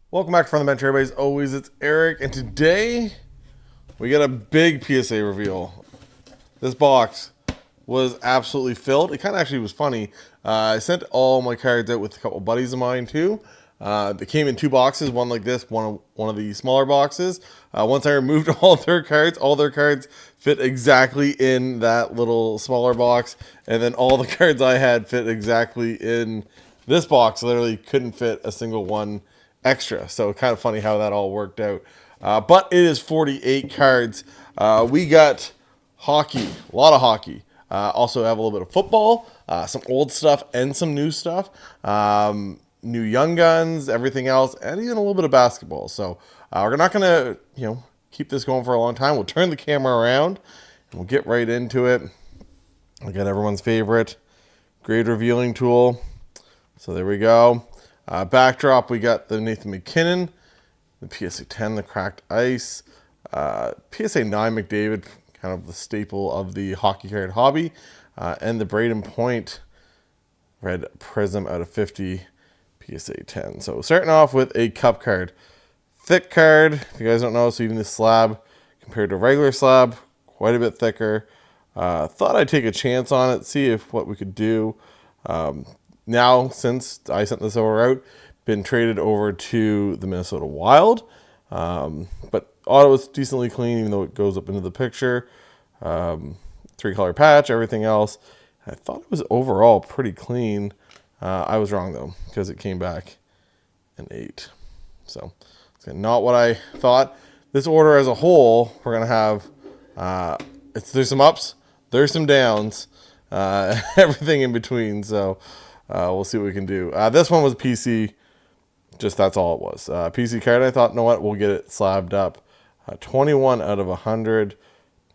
Welcome back to From the Bench, everybody. As always, it's Eric, and today we got a big PSA reveal. This box was absolutely filled. It kind of actually was funny. I sent all my cards out with a couple buddies of mine too. They came in two boxes, one like this, one of the smaller boxes. Once I removed all their cards fit exactly in that little smaller box, and then all the cards I had fit exactly in this box. Literally couldn't fit a single one extra. So kind of funny how that all worked out. But it is 48 cards. We got hockey, a lot of hockey. Also have a little bit of football, some old stuff and some new stuff. New Young Guns, everything else, and even a little bit of basketball. So we're not going to, keep this going for a long time. We'll turn the camera around and we'll get right into it. We got everyone's favorite grade revealing tool. So there we go. Backdrop, we got the Nathan McKinnon, the PSA 10, the cracked ice, PSA 9 McDavid, kind of the staple of the hockey card hobby, and the Braden Point red prism out of 50, PSA 10. So starting off with a cup card. Thick card, if you guys don't know, so even the slab compared to a regular slab, quite a bit thicker. Thought I'd take a chance on it, see if what we could do. Now, since I sent this over out, been traded over to the Minnesota Wild. But auto is decently clean, even though it goes up into the picture. 3-color patch, everything else. I thought it was overall pretty clean. I was wrong, though, because it came back an 8. So, it's not what I thought. This order as a whole, we're going to have, there's some ups, there's some downs, everything in between. So, we'll see what we can do. This one was PC. Just that's all it was. PC card. I thought, you know what? We'll get it slabbed up. 21 out of 100.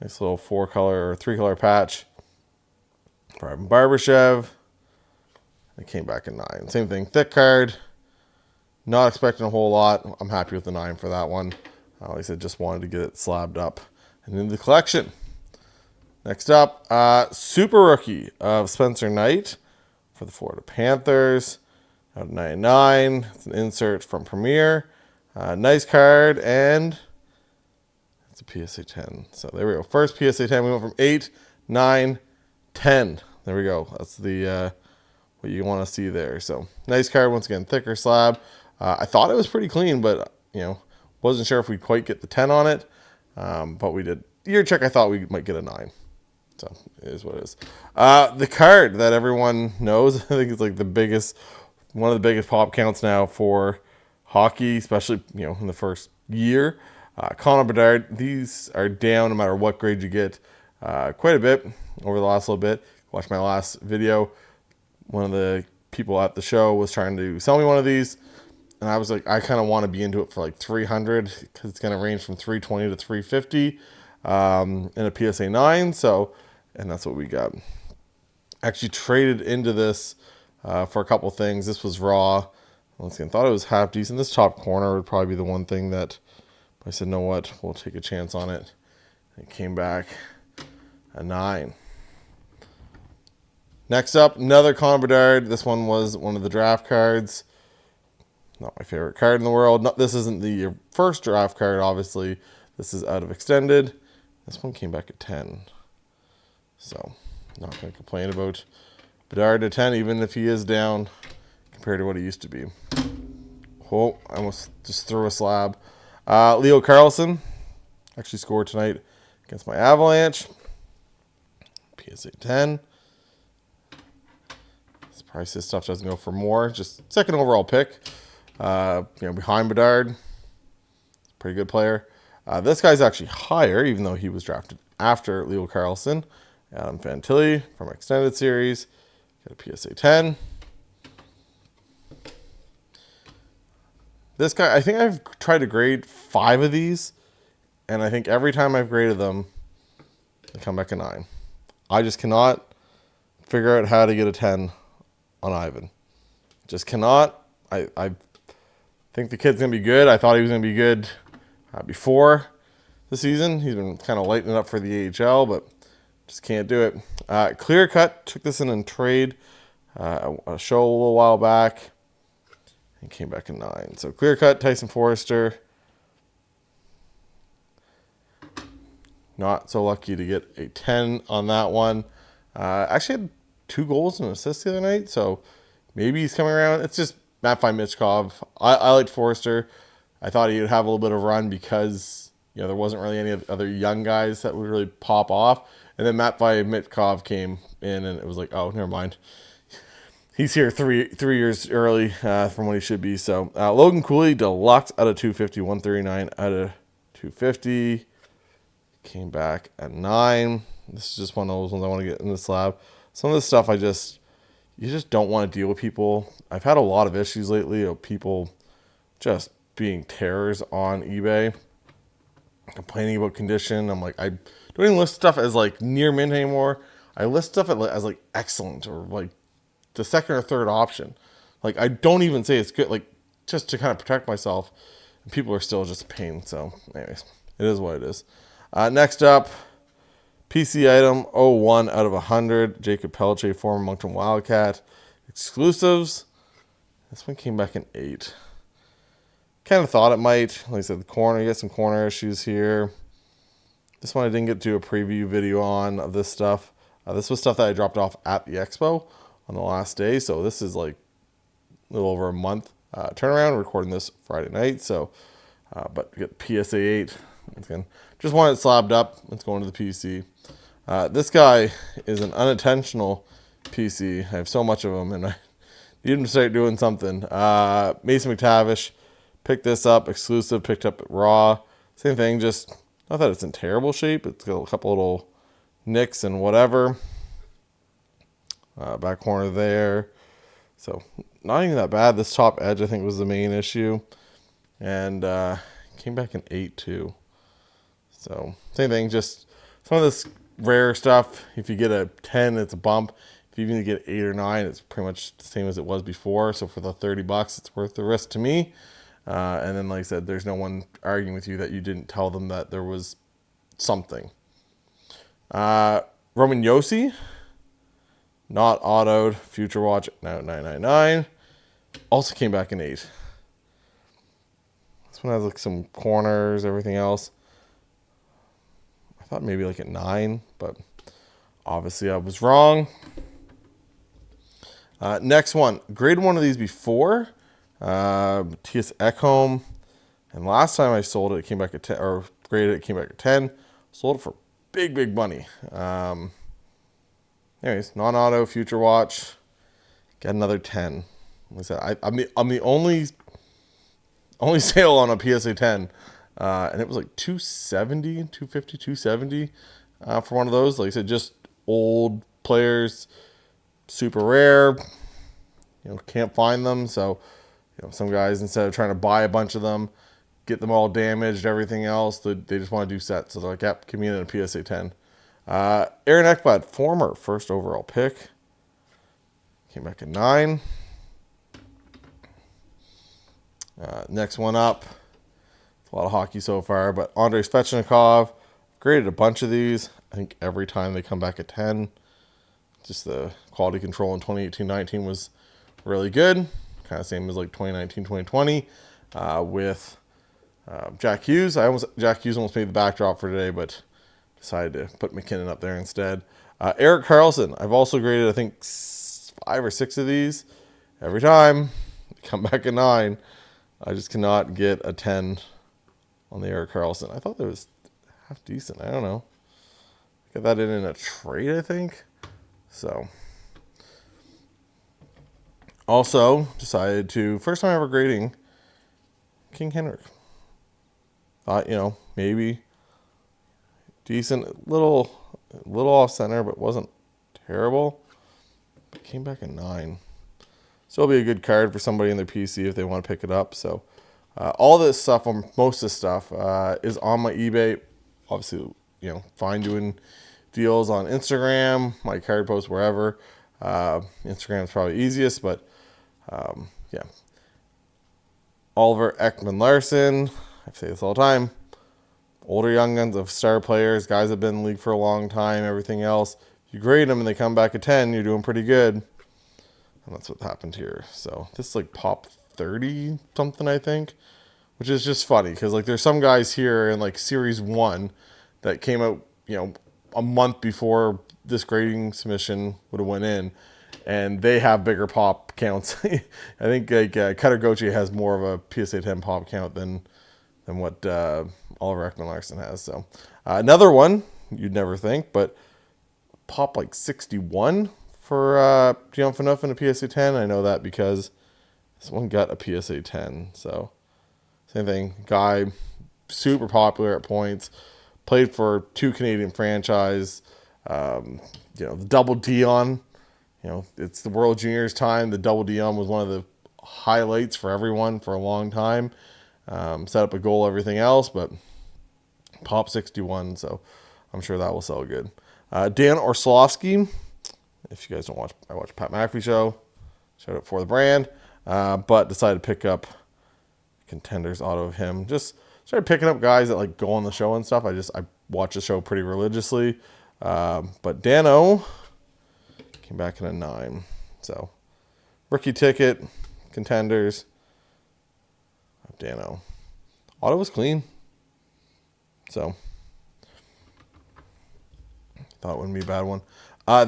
Nice little 4-color or 3-color patch. Barbashev. It came back a 9. Same thing. Thick card. Not expecting a whole lot. I'm happy with the 9 for that one. Like I said, just wanted to get it slabbed up and in the collection. Next up, Super Rookie of Spencer Knight for the Florida Panthers. Out of 99. It's an insert from Premier. Nice card, and it's a PSA 10. So there we go. First PSA 10. We went from 8, 9, 10. There we go. That's the what you want to see there. So nice card. Once again, thicker slab. I thought it was pretty clean, but wasn't sure if we'd quite get the 10 on it. But we did. Year check. I thought we might get a 9. So it is what it is. The card that everyone knows, I think it's like one of the biggest pop counts now for hockey, especially in the first year. Connor Bedard. These are down no matter what grade you get, quite a bit over the last little bit. Watch my last video. One of the people at the show was trying to sell me one of these, and I was like, I kind of want to be into it for like 300 because it's going to range from 320 to 350 in a PSA 9. So, and that's what we got. Actually traded into this for a couple things. This was raw. Once again, thought it was half decent. This top corner would probably be the one thing that I said, know what, we'll take a chance on it. It came back a 9. Next up, another Connor Bedard. This one was one of the draft cards. Not my favorite card in the world. This isn't the first draft card, obviously. This is out of extended. This one came back at 10. So, not going to complain about Bedard at 10, even if he is down compared to what he used to be. Oh, I almost just threw a slab. Leo Carlson actually scored tonight against my Avalanche. PSA 10. Surprised his stuff doesn't go for more. Just second overall pick. Behind Bedard. Pretty good player. This guy's actually higher, even though he was drafted after Leo Carlson. Adam Fantilli from Extended Series. Got a PSA 10. This guy, I think I've tried to grade 5 of these, and I think every time I've graded them, they come back a 9. I just cannot figure out how to get a 10 on Ivan. Just cannot. I think the kid's going to be good. I thought he was going to be good before the season. He's been kind of lighting it up for the AHL, but just can't do it. Clear Cut took this in trade a show a little while back. and came back a 9. So clear cut, Tyson Forrester. Not so lucky to get a 10 on that one. Actually had 2 goals and an assist the other night, so maybe he's coming around. It's just Matvei Michkov. I liked Forrester. I thought he would have a little bit of run because there wasn't really any other young guys that would really pop off. And then Matvei Michkov came in, and it was like, oh, never mind. He's here three years early from what he should be. So Logan Cooley, deluxe out of 250, 139 out of 250. Came back at 9. This is just one of those ones I want to get in the slab. Some of this stuff you just don't want to deal with people. I've had a lot of issues lately of people just being terrors on eBay, complaining about condition. I'm like, I don't even list stuff as like near mint anymore. I list stuff as like excellent or like the second or third option. Like I don't even say it's good, like just to kind of protect myself. And people are still just a pain. So anyways, it is what it is. Next up, PC item 01 out of 100. Jacob Pelletier, former Moncton Wildcat. Exclusives. This one came back in 8. Kind of thought it might. Like I said, the corner, you got some corner issues here. This one I didn't get to do a preview video on of this stuff. This was stuff that I dropped off at the expo on the last day. So this is like a little over a month turnaround. Recording this Friday night. So, but we got PSA 8. Just want it slabbed up. It's going to the PC. This guy is an unintentional PC. I have so much of them, and I need him to start doing something. Mason McTavish picked this up, exclusive, picked up at Raw. Same thing, just not that it's in terrible shape. It's got a couple little nicks and whatever. Back corner there. So not even that bad. This top edge, I think, was the main issue. And came back in 8 too. So same thing, just some of this rare stuff. If you get a 10, it's a bump. If you even get 8 or 9, it's pretty much the same as it was before. So for the $30, it's worth the risk to me. And then, like I said, there's no one arguing with you that you didn't tell them that there was something. Roman Yossi, not autoed. Future Watch, now 999. Also came back in 8. This one has like some corners, everything else. I thought maybe like at 9, but obviously I was wrong. Next one, graded one of these before. Matthias Ekholm, and last time I sold it, it came back at 10, or graded it came back at 10. Sold it for big money. Anyways, non-auto, Future Watch, got another 10. Like I said, I'm the only sale on a PSA 10. And it was like 270, 250, 270 for one of those. Like I said, just old players, super rare. Can't find them. So, some guys, instead of trying to buy a bunch of them, get them all damaged, everything else, they just want to do sets. So they're like, yep, give me in a PSA 10. Aaron Ekblad, former first overall pick. Came back at 9. Next one up. A lot of hockey so far, but Andrei Svechnikov, graded a bunch of these. I think every time they come back at 10. Just the quality control in 2018-19 was really good. Kind of same as like 2019-2020 with Jack Hughes. Jack Hughes almost made the backdrop for today, but decided to put McKinnon up there instead. Erik Karlsson, I've also graded I think 5 or 6 of these. Every time they come back at 9. I just cannot get a 10 on the Erik Karlsson. I thought that was half decent. I don't know. Got that in a trade, I think. So, also decided to, first time ever grading King Henrik. Thought, maybe decent, little off center, but wasn't terrible. But came back at 9. Still be a good card for somebody in their PC if they want to pick it up. So, all this stuff, most of this stuff, is on my eBay. Obviously, fine doing deals on Instagram, my card post wherever. Instagram is probably easiest, but yeah. Oliver Ekman-Larsson, I say this all the time. Older young guns of star players, guys that have been in the league for a long time, everything else. If you grade them and they come back at 10, you're doing pretty good. And that's what happened here. So this is like pop 30 something, I think, which is just funny because like there's some guys here in like Series 1 that came out, a month before this grading submission would have went in, and they have bigger pop counts. I think like Cutter Goche has more of a PSA 10 pop count than what Oliver Ekman-Larsson has. So another one you'd never think, but pop like 61 for Dion Phaneuf in a PSA 10. I know that because this one got a PSA 10. So same thing. Guy super popular at points. Played for 2 Canadian franchise. The double Dion. It's the World Juniors time. The double Dion was one of the highlights for everyone for a long time. Set up a goal, everything else, but pop 61, so I'm sure that will sell good. Dan Orslowski, if you guys don't watch, I watch Pat McAfee show. Shout out for the brand, but decided to pick up Contenders auto of him. Just started picking up guys that like go on the show and stuff. I watch the show pretty religiously, but Dano came back in a 9. So rookie ticket, Contenders, Dano. Auto was clean, so thought it wouldn't be a bad one.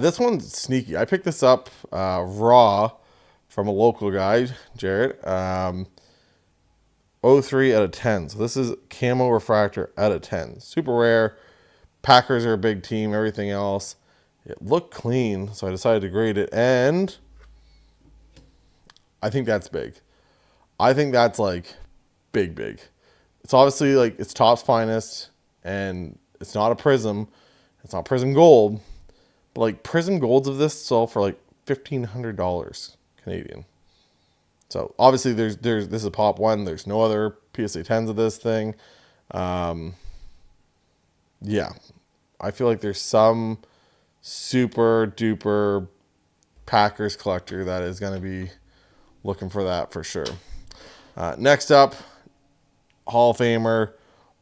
This one's sneaky. I picked this up raw from a local guy, Jarrett. 03 out of 10. So this is camo refractor out of 10. Super rare. Packers are a big team. Everything else. It looked clean, so I decided to grade it, and I think that's big. I think that's like big. It's obviously like it's Topps finest, and it's not a Prism. It's not Prism Gold, but like Prism Golds of this sell for like $1,500 Canadian. So obviously there's this is a pop one. There's no other PSA 10s of this thing. Yeah, I feel like there's some super duper Packers collector that is going to be looking for that for sure. Next up, Hall of Famer,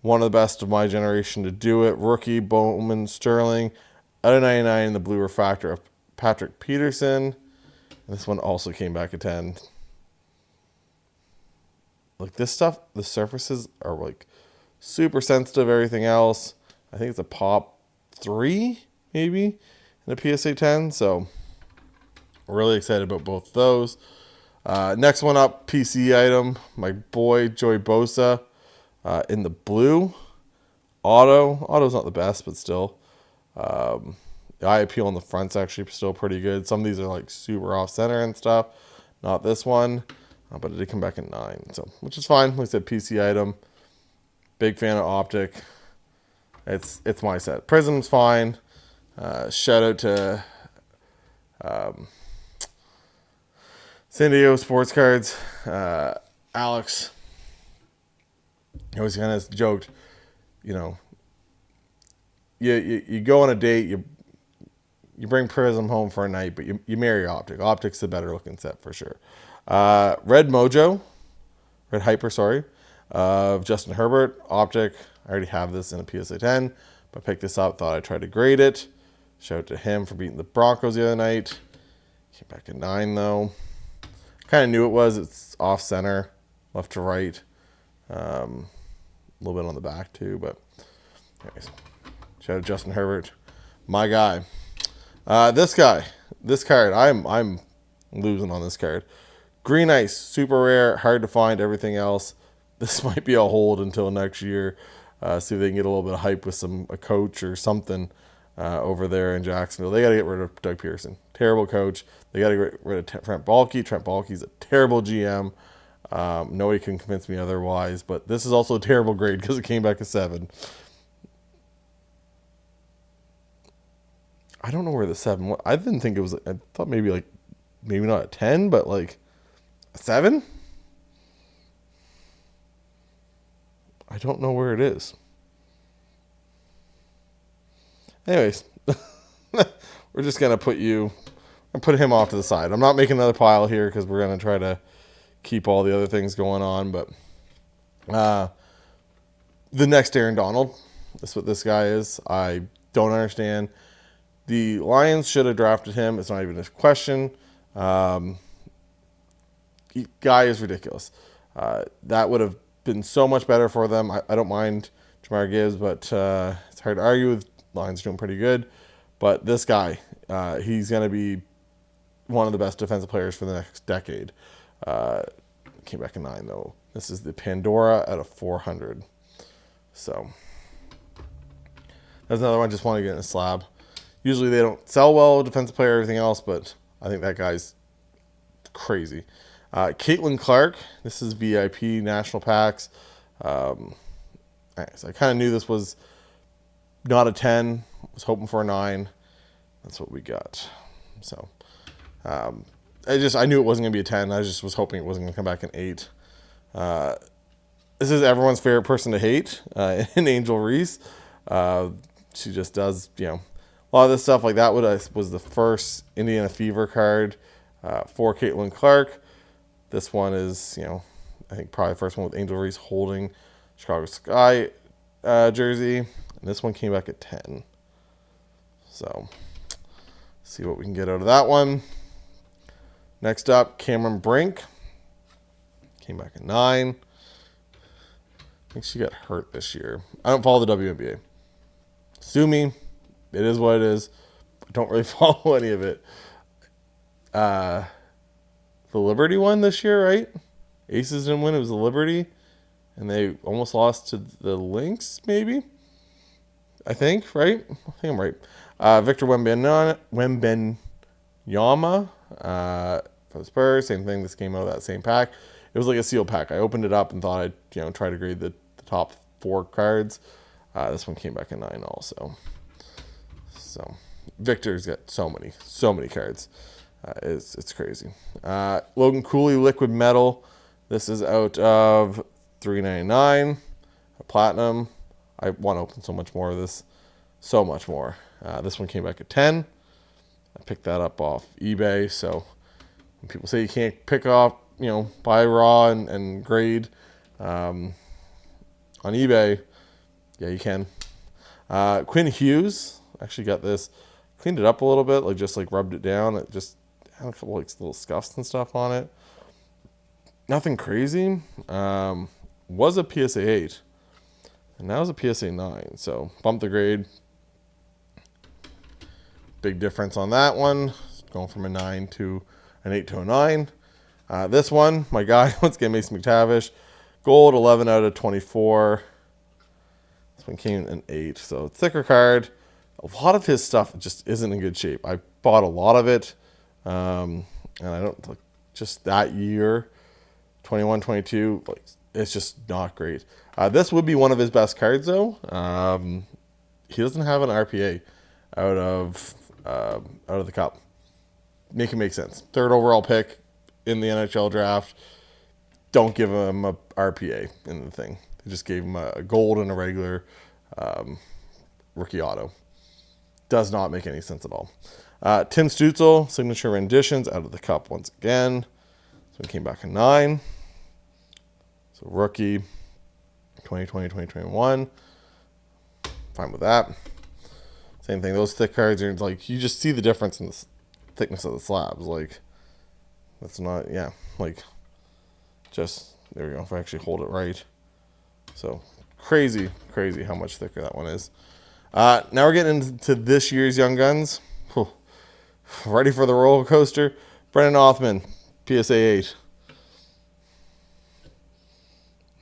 one of the best of my generation to do it. Rookie Bowman Sterling, out of 99 in the blue refractor of Patrick Peterson. And this one also came back at 10. Like this stuff, the surfaces are like super sensitive, everything else. I think it's a pop 3, maybe, in a PSA 10. So really excited about both of those. Next one up, PC item. My boy, Joey Bosa, in the blue. Auto's not the best, but still. The eye appeal on the front's actually still pretty good. Some of these are like super off center and stuff. Not this one, but it did come back at 9. So, which is fine. Like I said, PC item. Big fan of Optic. It's my set. Prism's fine. Shout out to San Diego Sports Cards. Alex, he always kind of joked, you go on a date, you bring Prism home for a night, but you marry Optic. Optic's the better looking set for sure. Red Hyper, of Justin Herbert. Optic, I already have this in a PSA 10, but picked this up, thought I'd try to grade it. Shout out to him for beating the Broncos the other night. Came back at 9 though. Kind of knew it was. It's off center, left to right. A little bit on the back too, but anyways. Shout out to Justin Herbert, my guy. This card, I'm losing on this card. Green Ice, super rare, hard to find. Everything else, this might be a hold until next year. See if they can get a little bit of hype with a coach or something over there in Jacksonville. They got to get rid of Doug Pearson. Terrible coach. They got to get rid of Trent Baalke. Trent Baalke's a terrible GM. Nobody can convince me otherwise. But this is also a terrible grade because it came back a 7. I don't know where the 7 was. I didn't think it was. I thought maybe not a 10, but like a 7. I don't know where it is. Anyways, we're just gonna put him off to the side. I'm not making another pile here because we're gonna try to keep all the other things going on. But the next Aaron Donald, that's what this guy is. I don't understand. The Lions should have drafted him. It's not even a question. guy is ridiculous. That would have been so much better for them. I don't mind Jamar Gibbs, but it's hard to argue with. Lions doing pretty good. But this guy, he's going to be one of the best defensive players for the next decade. Came back in 9, though. This is the Pandora at a 400. So that's another one. Just want to get in a slab. Usually they don't sell well, defensive player, everything else, but I think that guy's crazy. Caitlin Clark. This is VIP national packs. Nice. I kind of knew this was not a 10. Was hoping for a 9. That's what we got. So I knew it wasn't going to be a 10. I just was hoping it wasn't going to come back an 8. This is everyone's favorite person to hate, in Angel Reese. She just does, a lot of this stuff. Like that was the first Indiana Fever card for Caitlin Clark. This one is, I think probably the first one with Angel Reese holding Chicago Sky jersey. And this one came back at 10. So, see what we can get out of that one. Next up, Cameron Brink. Came back at 9. I think she got hurt this year. I don't follow the WNBA. Sue me. It is what it is. I don't really follow any of it. The Liberty won this year, right? Aces didn't win. It was the Liberty. And they almost lost to the Lynx, maybe? I think, right? I think I'm right. Victor Wembanyama for the Spurs. Same thing. This came out of that same pack. It was like a sealed pack. I opened it up and thought I'd try to grade the top 4 cards. This one came back at 9 also. So Victor's got so many cards. It's crazy. Logan Cooley Liquid Metal. This is out of $3.99. A platinum. I want to open so much more of this. So much more. This one came back at 10. I picked that up off eBay. So when people say you can't pick off, buy raw and grade on eBay, yeah, you can. Quinn Hughes. Actually got this. Cleaned it up a little bit. Just rubbed it down. It just had a couple little scuffs and stuff on it. Nothing crazy. Was a PSA 8. And now it's a PSA 9. So bumped the grade. Big difference on that one. Going from a 9 to an 8 to a 9. This one, my guy, once again, Mason McTavish. Gold, 11 out of 24. This one came in an 8. So thicker card. A lot of his stuff just isn't in good shape. I bought a lot of it. And I don't, just that year, 21, 22, it's just not great. This would be one of his best cards, though. He doesn't have an RPA out of the cup. Make it make sense. 3rd overall pick in the NHL draft. Don't give him a RPA in the thing. They just gave him a gold and a regular rookie auto. Does not make any sense at all. Tim Stutzel, signature renditions out of the cup once again. So he came back in 9. So rookie, 2020, 2021. Fine with that. Same thing. Those thick cards are you just see the difference in the thickness of the slabs. That's not, just, there we go. If I actually hold it right. So crazy how much thicker that one is. Now we're getting into this year's Young Guns. Whew. Ready for the roller coaster. Brennan Othman, PSA 8.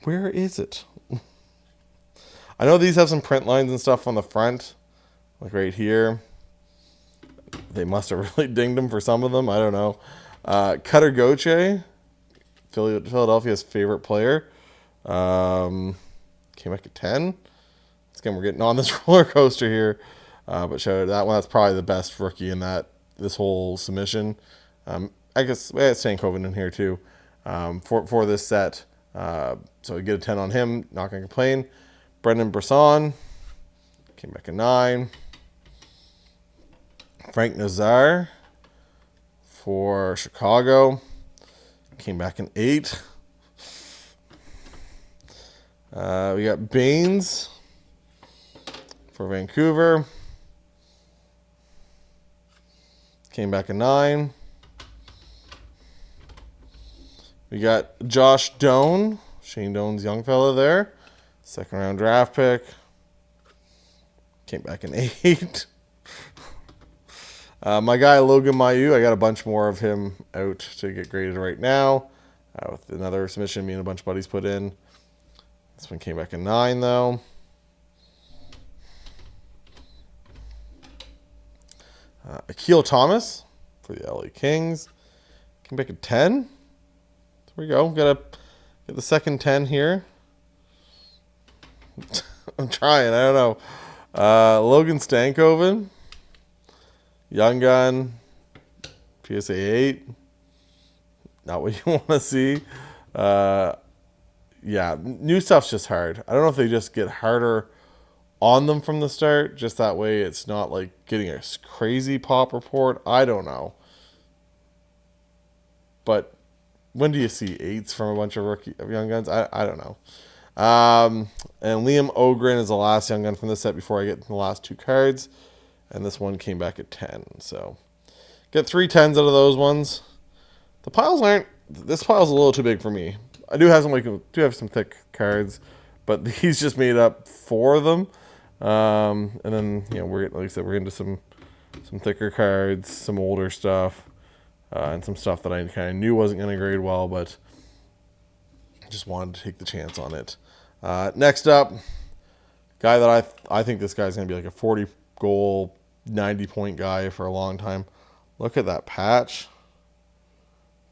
Where is it? I know these have some print lines and stuff on the front. Right here. They must have really dinged them for some of them. I don't know. Cutter Goche, Philadelphia's favorite player. Came back at 10. Again, we're getting on this roller coaster here. But shout out to that one. That's probably the best rookie in this whole submission. I guess it's Stankoven in here too. For this set. So we get a 10 on him. Not going to complain. Brendan Brisson. Came back at 9. Frank Nazar for Chicago. Came back in 8. We got Baines for Vancouver. Came back in 9. We got Josh Doan, Shane Doan's young fella there. Second round draft pick. Came back in 8. My guy Logan Mailloux, I got a bunch more of him out to get graded right now. With another submission me and a bunch of buddies put in. This one came back in 9 though. Akil Thomas for the LA Kings. Came back at 10. There we go. Gotta get the second 10 here. I'm trying. I don't know. Logan Stankoven. Young gun. PSA 8. Not what you want to see. Yeah, new stuff's just hard. I don't know if they just get harder on them from the start, just that way it's not like getting a crazy pop report. I don't know. But when do you see 8s from a bunch of young guns? I don't know. And Liam Ogren is the last young gun from this set before I get the last 2 cards. And this one came back at 10. So get 3 10s out of those ones. The piles aren't. This pile's a little too big for me. I do have some thick cards, but he's just made up 4 of them. And then we're like I said, we're into some thicker cards, some older stuff, and some stuff that I kind of knew wasn't going to grade well, but just wanted to take the chance on it. Next up, guy that I think this guy's going to be like a 40 goal, 90 point guy for a long time. Look at that patch.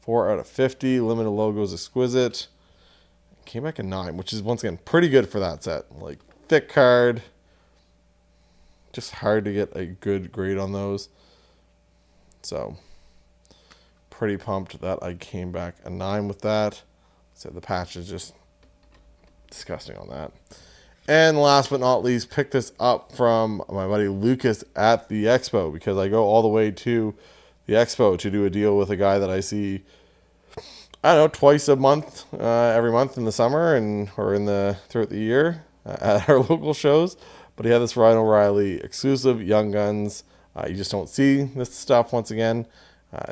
4 out of 50. Limited logos, exquisite. Came back a 9, which is once again pretty good for that set. Like thick card. Just hard to get a good grade on those. So pretty pumped that I came back a 9 with that. So the patch is just disgusting on that. And last but not least, picked this up from my buddy Lucas at the Expo, because I go all the way to the Expo to do a deal with a guy that I see, I don't know, twice a month, every month in the summer or throughout the year at our local shows. But he had this Ryan O'Reilly exclusive Young Guns. You just don't see this stuff once again.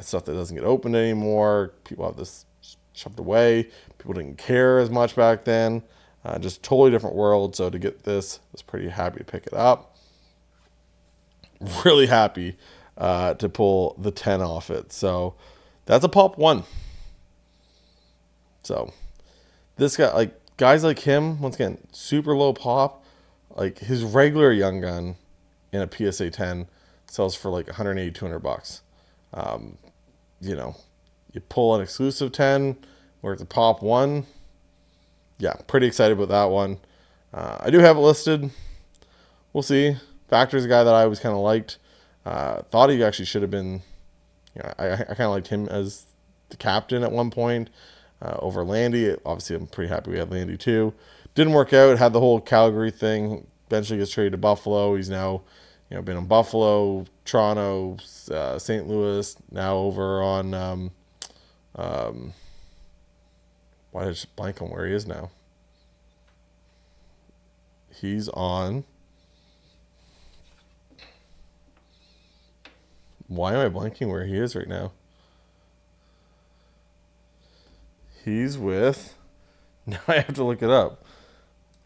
Stuff that doesn't get opened anymore. People have this shoved away. People didn't care as much back then. Just totally different world. So to get this, I was pretty happy to pick it up. Really happy to pull the 10 off it. So that's a pop 1. So this guy, like guys like him, once again, super low pop. Like his regular Young Gun in a PSA 10 sells for like $180, $200. You pull an exclusive 10 where it's a pop 1. Yeah, pretty excited about that one. I do have it listed. We'll see. Factor's a guy that I always kind of liked. Thought he actually should have been. I kind of liked him as the captain at one point over Landy. Obviously, I'm pretty happy we had Landy too. Didn't work out. Had the whole Calgary thing. Eventually gets traded to Buffalo. He's now, been in Buffalo, Toronto, St. Louis. Now over on. Why did I just blank on where he is now? He's on. Why am I blanking where he is right now? He's with. Now I have to look it up.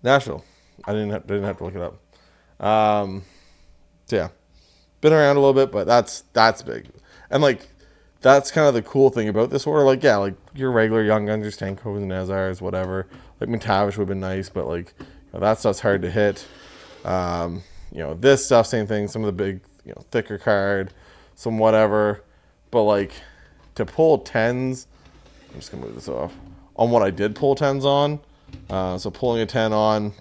Nashville. I didn't have to look it up. So yeah, been around a little bit, but that's big, and like that's kind of the cool thing about this order. Like like your regular Young Guns, your Stankovs and Nazars, whatever. Like McTavish would have been nice, but like that stuff's hard to hit. This stuff, same thing. Some of the big, thicker card, some whatever, but like to pull 10s. I'm just gonna move this off on what I did pull 10s on. So pulling a 10 on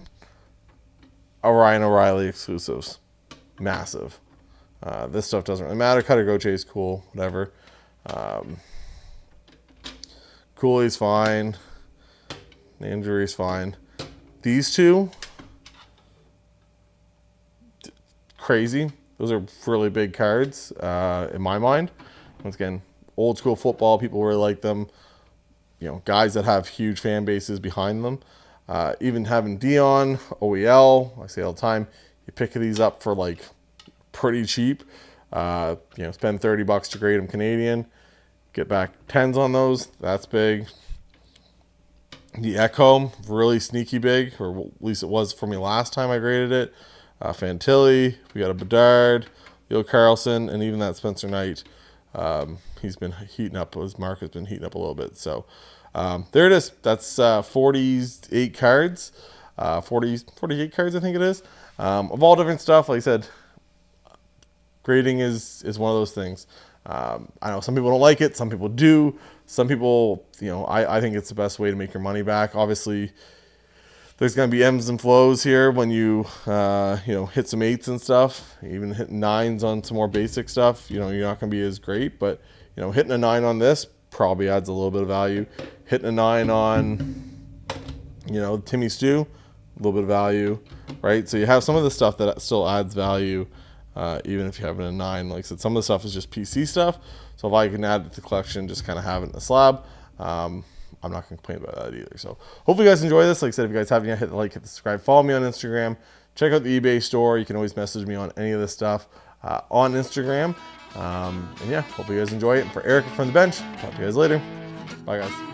a Ryan O'Reilly exclusives, massive. This stuff doesn't really matter. Cutter Go Chase, cool, whatever. Cooley's fine. Injury's fine. These two, crazy. Those are really big cards in my mind. Once again, old school football, people really like them. Guys that have huge fan bases behind them. Even having Dion, OEL, I say all the time, you pick these up for like pretty cheap. Spend $30 to grade them Canadian. Get back 10s on those. That's big. The Echo, really sneaky big, or at least it was for me last time I graded it. Fantilli, we got a Bedard, Leo Carlson, and even that Spencer Knight. He's been heating up. His mark has been heating up a little bit. So there it is. That's 48 cards. 48 cards, I think it is. Of all different stuff. Like I said, grading is one of those things. I know some people don't like it. Some people do. Some people, I think it's the best way to make your money back. Obviously, there's going to be ebbs and flows here when you, hit some 8s and stuff. Even hitting 9s on some more basic stuff, you're not going to be as great. But, hitting a 9 on this probably adds a little bit of value. Hitting a 9 on, Timmy Stew, a little bit of value, right? So you have some of the stuff that still adds value. Even if you have it in a 9, like I said, some of the stuff is just PC stuff. So if I can add it to the collection, just kind of have it in a slab, I'm not going to complain about that either. So hopefully you guys enjoy this. Like I said, if you guys haven't yet, hit the like, hit the subscribe, follow me on Instagram, check out the eBay store. You can always message me on any of this stuff on Instagram. And yeah, hope you guys enjoy it. And for Eric from the bench, talk to you guys later. Bye guys.